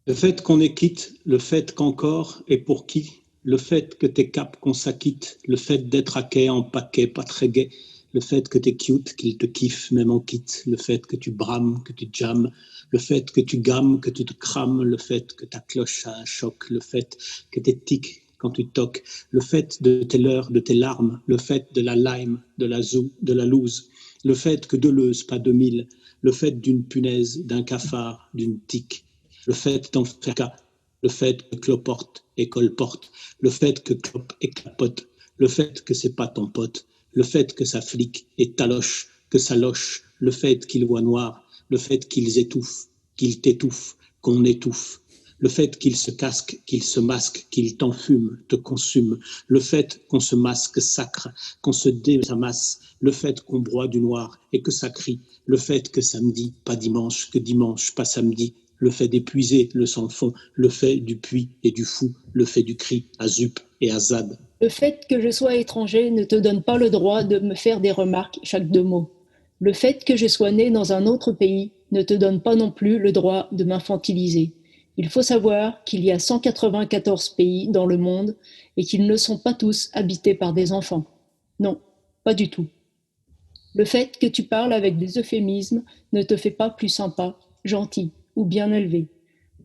Le fait qu'on est quitte, le fait qu'encore et pour qui, le fait que t'es cap qu'on s'acquitte, le fait d'être à quai en paquet, pas très gai, le fait que t'es cute, qu'il te kiffe même en quitte, le fait que tu brames, que tu jammes, le fait que tu gammes, que tu te crames, le fait que ta cloche a un choc, le fait que t'es tic quand tu toques, le fait de tes leurres, de tes larmes, le fait de la lime, de la zou, de la loose, le fait que Deleuze, pas 2000, le fait d'une punaise, d'un cafard, d'une tique, le fait d'en faire cas, le fait que cloporte et colporte, le fait que clope et capote, le fait que c'est pas ton pote, le fait que ça flique et taloche, que ça loche, le fait qu'ils voient noir, le fait qu'ils étouffent, qu'ils t'étouffent, qu'on étouffe, le fait qu'ils se casquent, qu'ils se masquent, qu'ils t'enfument, te consument, le fait qu'on se masque sacre, qu'on se désamasse, le fait qu'on broie du noir et que ça crie, le fait que samedi, pas dimanche, que dimanche, pas samedi, le fait d'épuiser le sans-fond, le fait du puits et du fou, le fait du cri à Zup et à Zad. Le fait que je sois étranger ne te donne pas le droit de me faire des remarques chaque 2 mots. Le fait que je sois né dans un autre pays ne te donne pas non plus le droit de m'infantiliser. Il faut savoir qu'il y a 194 pays dans le monde et qu'ils ne sont pas tous habités par des enfants. Non, pas du tout. Le fait que tu parles avec des euphémismes ne te fait pas plus sympa, gentil ou bien élevé.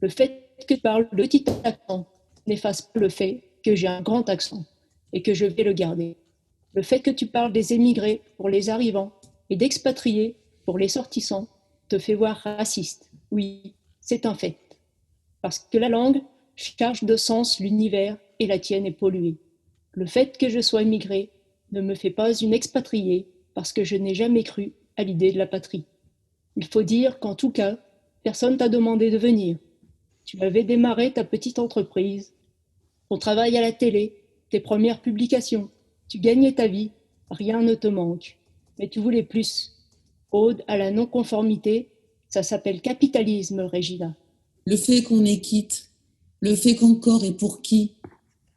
Le fait que tu parles de petit accent n'efface pas le fait que j'ai un grand accent et que je vais le garder. Le fait que tu parles des émigrés pour les arrivants et d'expatriés pour les sortissants te fait voir raciste. Oui, c'est un fait. Parce que la langue charge de sens l'univers et la tienne est polluée. Le fait que je sois immigré ne me fait pas une expatriée parce que je n'ai jamais cru à l'idée de la patrie. Il faut dire qu'en tout cas, personne t'a demandé de venir. Tu avais démarré ta petite entreprise, ton travail à la télé, tes premières publications, tu gagnais ta vie, rien ne te manque. Mais tu voulais plus. Ode à la non-conformité, ça s'appelle capitalisme, Régina. Le fait qu'on est quitte, le fait qu'encore et pour qui,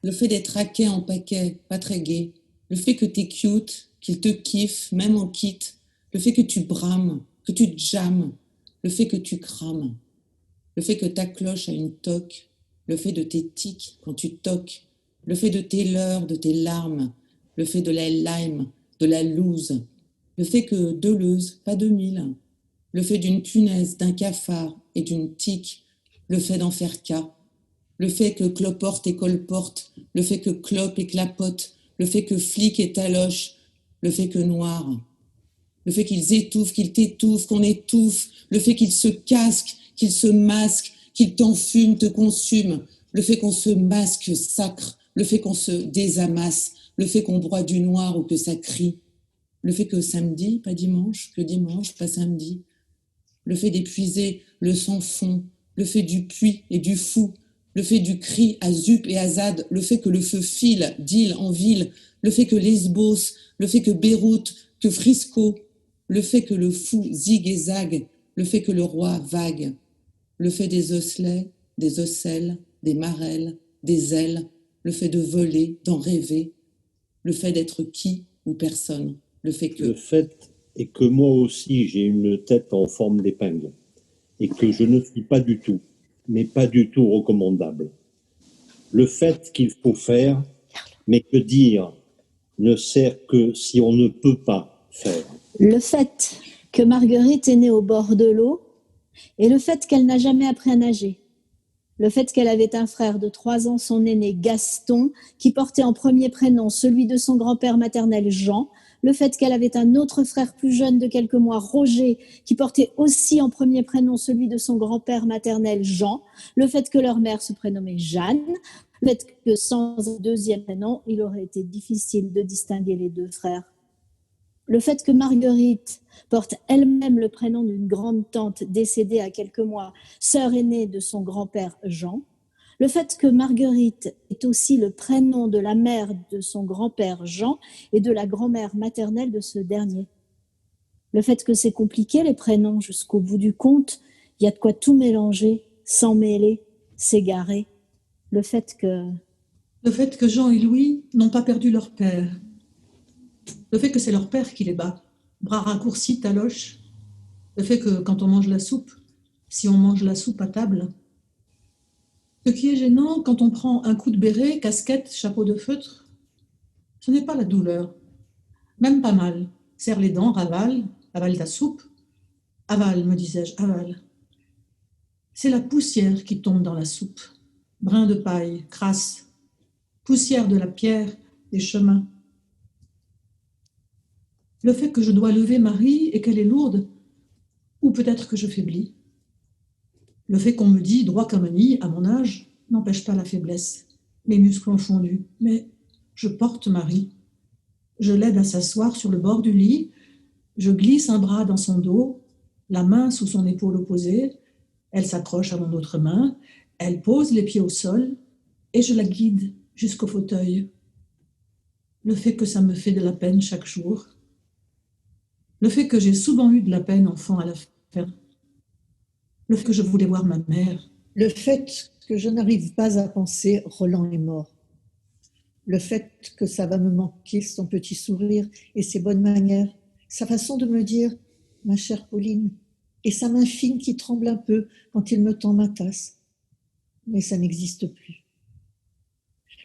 le fait d'être à quai en paquet, pas très gai, le fait que t'es cute, qu'il te kiffe, même en quitte, le fait que tu brames, que tu te jammes, le fait que tu crames, le fait que ta cloche a une toque, le fait de tes tics quand tu toques, le fait de tes leurres, de tes larmes, le fait de la lime, de la loose, le fait que Deleuze, pas 2000, le fait d'une punaise, d'un cafard et d'une tique, le fait d'en faire cas, le fait que cloporte et colporte, le fait que clope et clapote, le fait que flic et taloche, le fait que noir, le fait qu'ils étouffent, qu'ils t'étouffent, qu'on étouffe, le fait qu'ils se casquent, qu'ils se masquent, qu'ils t'enfument, te consument, le fait qu'on se masque sacre, le fait qu'on se désamasse, le fait qu'on broie du noir ou que ça crie, le fait que samedi, pas dimanche, que dimanche, pas samedi, le fait d'épuiser le sans fond, le fait du puits et du fou, le fait du cri à Zup et à Zad, le fait que le feu file d'île en ville, le fait que Lesbos, le fait que Beyrouth, que Frisco, le fait que le fou zigue et zague, le fait que le roi vague, le fait des osselets, des ocelles, des marelles, des ailes, le fait de voler, d'en rêver, le fait d'être qui ou personne, le fait que... Le fait est que moi aussi j'ai une tête en forme d'épingle et que je ne suis pas du tout, mais pas du tout recommandable. Le fait qu'il faut faire, mais que dire ne sert que si on ne peut pas faire. Le fait que Marguerite est née au bord de l'eau et le fait qu'elle n'a jamais appris à nager. Le fait qu'elle avait un frère de 3 ans, son aîné Gaston, qui portait en premier prénom celui de son grand-père maternel Jean. Le fait qu'elle avait un autre frère plus jeune de quelques mois, Roger, qui portait aussi en premier prénom celui de son grand-père maternel Jean. Le fait que leur mère se prénommait Jeanne. Le fait que sans un deuxième prénom, il aurait été difficile de distinguer les 2 frères. Le fait que Marguerite porte elle-même le prénom d'une grande-tante décédée à quelques mois, sœur aînée de son grand-père Jean. Le fait que Marguerite est aussi le prénom de la mère de son grand-père Jean et de la grand-mère maternelle de ce dernier. Le fait que c'est compliqué les prénoms jusqu'au bout du compte, il y a de quoi tout mélanger, s'emmêler, s'égarer. Le fait que Jean et Louis n'ont pas perdu leur père. Le fait que c'est leur père qui les bat, bras raccourcis, taloche. Le fait que quand on mange la soupe, si on mange la soupe à table. Ce qui est gênant quand on prend un coup de béret, casquette, chapeau de feutre, ce n'est pas la douleur, même pas mal. Serre les dents, avale ta soupe. Avale, me disais-je, avale. C'est la poussière qui tombe dans la soupe. Brin de paille, crasse, poussière de la pierre, des chemins. Le fait que je dois lever Marie et qu'elle est lourde, ou peut-être que je faiblis. Le fait qu'on me dit droit comme un nid à mon âge n'empêche pas la faiblesse. Mes muscles ont fondu, mais je porte Marie. Je l'aide à s'asseoir sur le bord du lit, je glisse un bras dans son dos, la main sous son épaule opposée, elle s'accroche à mon autre main, elle pose les pieds au sol et je la guide jusqu'au fauteuil. Le fait que ça me fait de la peine chaque jour. Le fait que j'ai souvent eu de la peine enfant à la faire. Le fait que je voulais voir ma mère. Le fait que je n'arrive pas à penser Roland est mort. Le fait que ça va me manquer son petit sourire et ses bonnes manières, sa façon de me dire « ma chère Pauline » et sa main fine qui tremble un peu quand il me tend ma tasse. Mais ça n'existe plus.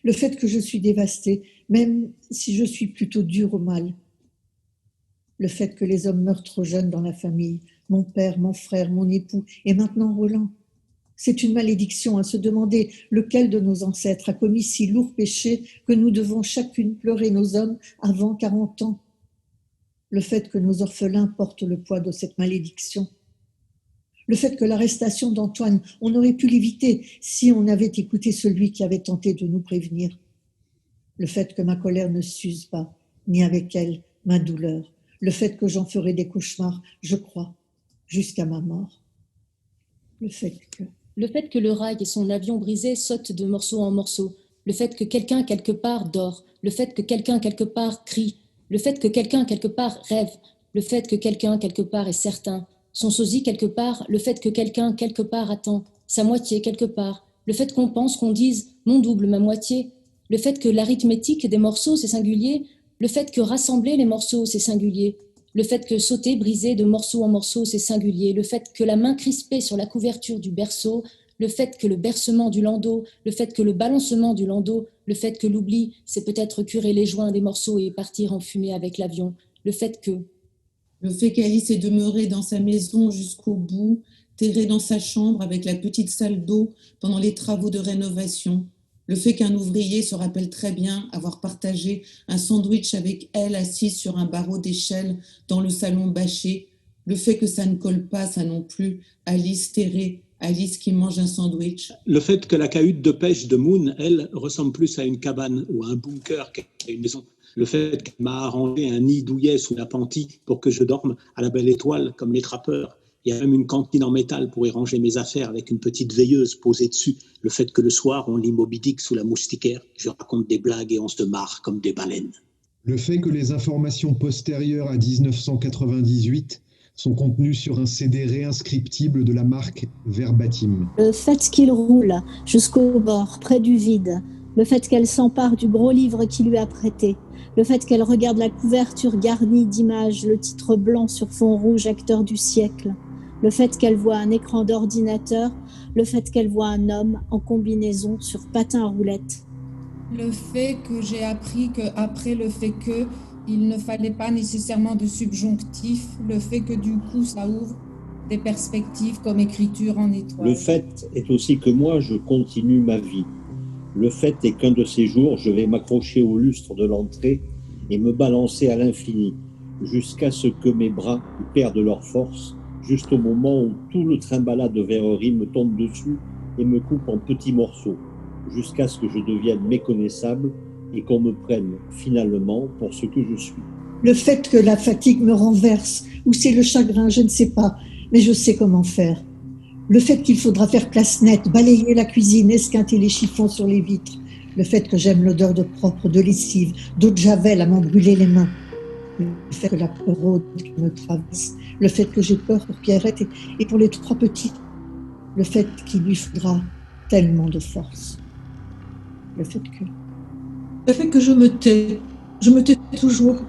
Le fait que je suis dévastée, même si je suis plutôt dure au mal. Le fait que les hommes meurent trop jeunes dans la famille, mon père, mon frère, mon époux, et maintenant Roland. C'est une malédiction à se demander lequel de nos ancêtres a commis si lourd péché que nous devons chacune pleurer nos hommes avant 40 ans. Le fait que nos orphelins portent le poids de cette malédiction. Le fait que l'arrestation d'Antoine, on aurait pu l'éviter si on avait écouté celui qui avait tenté de nous prévenir. Le fait que ma colère ne s'use pas, ni avec elle ma douleur. Le fait que j'en ferai des cauchemars, je crois, jusqu'à ma mort. Le fait que le rail et son avion brisé sautent de morceau en morceau. Le fait que quelqu'un quelque part dort. Le fait que quelqu'un quelque part crie. Le fait que quelqu'un quelque part rêve. Le fait que quelqu'un quelque part est certain. Son sosie quelque part. Le fait que quelqu'un quelque part attend. Sa moitié quelque part. Le fait qu'on pense, qu'on dise mon double, ma moitié. Le fait que l'arithmétique des morceaux, c'est singulier. Le fait que rassembler les morceaux, c'est singulier. Le fait que sauter, briser de morceau en morceau, c'est singulier. Le fait que la main crispée sur la couverture du berceau, le fait que le bercement du landau, le fait que le balancement du landau, le fait que l'oubli, c'est peut-être curer les joints des morceaux et partir en fumée avec l'avion. Le fait qu'Alice est demeurée dans sa maison jusqu'au bout, terrée dans sa chambre avec la petite salle d'eau pendant les travaux de rénovation. Le fait qu'un ouvrier se rappelle très bien avoir partagé un sandwich avec elle assise sur un barreau d'échelle dans le salon bâché. Le fait que ça ne colle pas, ça non plus. Alice terrée, Alice qui mange un sandwich. Le fait que la cahute de pêche de Moon, elle, ressemble plus à une cabane ou à un bunker qu'à une maison. Le fait qu'elle m'a arrangé un nid douillet sous la pentille pour que je dorme à la belle étoile comme les trappeurs. Il y a même une cantine en métal pour y ranger mes affaires avec une petite veilleuse posée dessus. Le fait que le soir, on lit Moby Dick sous la moustiquaire, je raconte des blagues et on se marre comme des baleines. Le fait que les informations postérieures à 1998 sont contenues sur un CD réinscriptible de la marque Verbatim. Le fait qu'il roule jusqu'au bord, près du vide. Le fait qu'elle s'empare du gros livre qu'il lui a prêté. Le fait qu'elle regarde la couverture garnie d'images, le titre blanc sur fond rouge, acteur du siècle. Le fait qu'elle voit un écran d'ordinateur. Le fait qu'elle voit un homme en combinaison sur patin à roulettes. Le fait que j'ai appris qu'après le fait que, il ne fallait pas nécessairement de subjonctif. Le fait que du coup, ça ouvre des perspectives comme écriture en étoile. Le fait est aussi que moi, je continue ma vie. Le fait est qu'un de ces jours, je vais m'accrocher au lustre de l'entrée et me balancer à l'infini, jusqu'à ce que mes bras perdent leur force, juste au moment où tout le trimballat de verrerie me tombe dessus et me coupe en petits morceaux, jusqu'à ce que je devienne méconnaissable et qu'on me prenne finalement pour ce que je suis. Le fait que la fatigue me renverse, ou c'est le chagrin, je ne sais pas, mais je sais comment faire. Le fait qu'il faudra faire place nette, balayer la cuisine, esquinter les chiffons sur les vitres. Le fait que j'aime l'odeur de propre, de lessive, d'eau de javel à m'en brûler les mains. Le fait que la peur rôde qui me traverse. Le fait que j'ai peur pour Pierrette et pour les trois petits. Le fait qu'il lui faudra tellement de force. Le fait que je me tais. Je me tais toujours.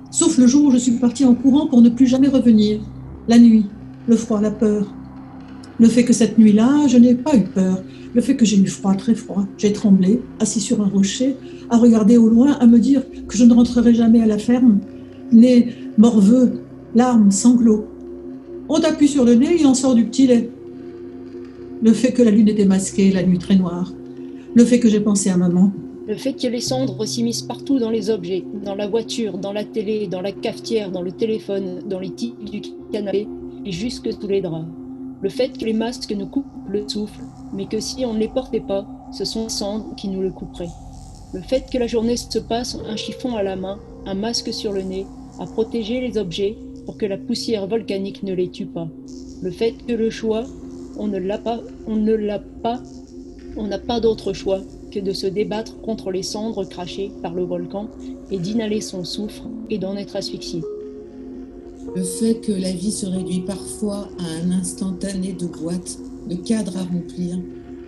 Sauf le jour où je suis partie en courant pour ne plus jamais revenir. La nuit, le froid, la peur. Le fait que cette nuit-là, je n'ai pas eu peur. Le fait que j'ai eu froid, très froid. J'ai tremblé, assis sur un rocher, à regarder au loin, à me dire que je ne rentrerai jamais à la ferme. Nez morveux, larmes, sanglots. On t'appuie sur le nez, il en sort du petit lait. Le fait que la lune était masquée, la nuit très noire. Le fait que j'ai pensé à maman. Le fait que les cendres s'immiscent partout dans les objets, dans la voiture, dans la télé, dans la cafetière, dans le téléphone, dans les tiges du canapé et jusque sous les draps. Le fait que les masques nous coupent le souffle, mais que si on ne les portait pas, ce sont les cendres qui nous le couperaient. Le fait que la journée se passe un chiffon à la main, un masque sur le nez, à protéger les objets pour que la poussière volcanique ne les tue pas. Le fait que le choix, on n'a pas d'autre choix que de se débattre contre les cendres crachées par le volcan et d'inhaler son soufre et d'en être asphyxié. Le fait que la vie se réduit parfois à un instantané de boîtes, de cadres à remplir.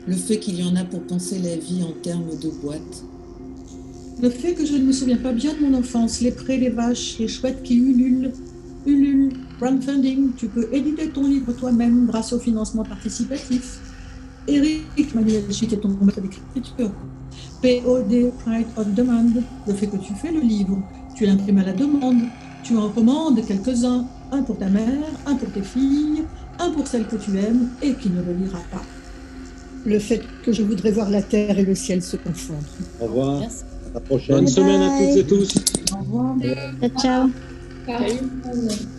Le fait qu'il y en a pour penser la vie en termes de boîtes. Le fait que je ne me souviens pas bien de mon enfance, les prés, les vaches, les chouettes qui ululent. Ulule, crowdfunding, tu peux éditer ton livre toi-même grâce au financement participatif. Eric Manuel Chic est ton maître d'écriture. POD, Pride on Demand, le fait que tu fais le livre, tu l'imprimes à la demande, tu en commandes quelques-uns, un pour ta mère, un pour tes filles, un pour celle que tu aimes et qui ne le lira pas. Le fait que je voudrais voir la terre et le ciel se confondre. Au revoir. Merci. À la prochaine. Bonne semaine à toutes et tous. Au revoir. Ciao. Salut.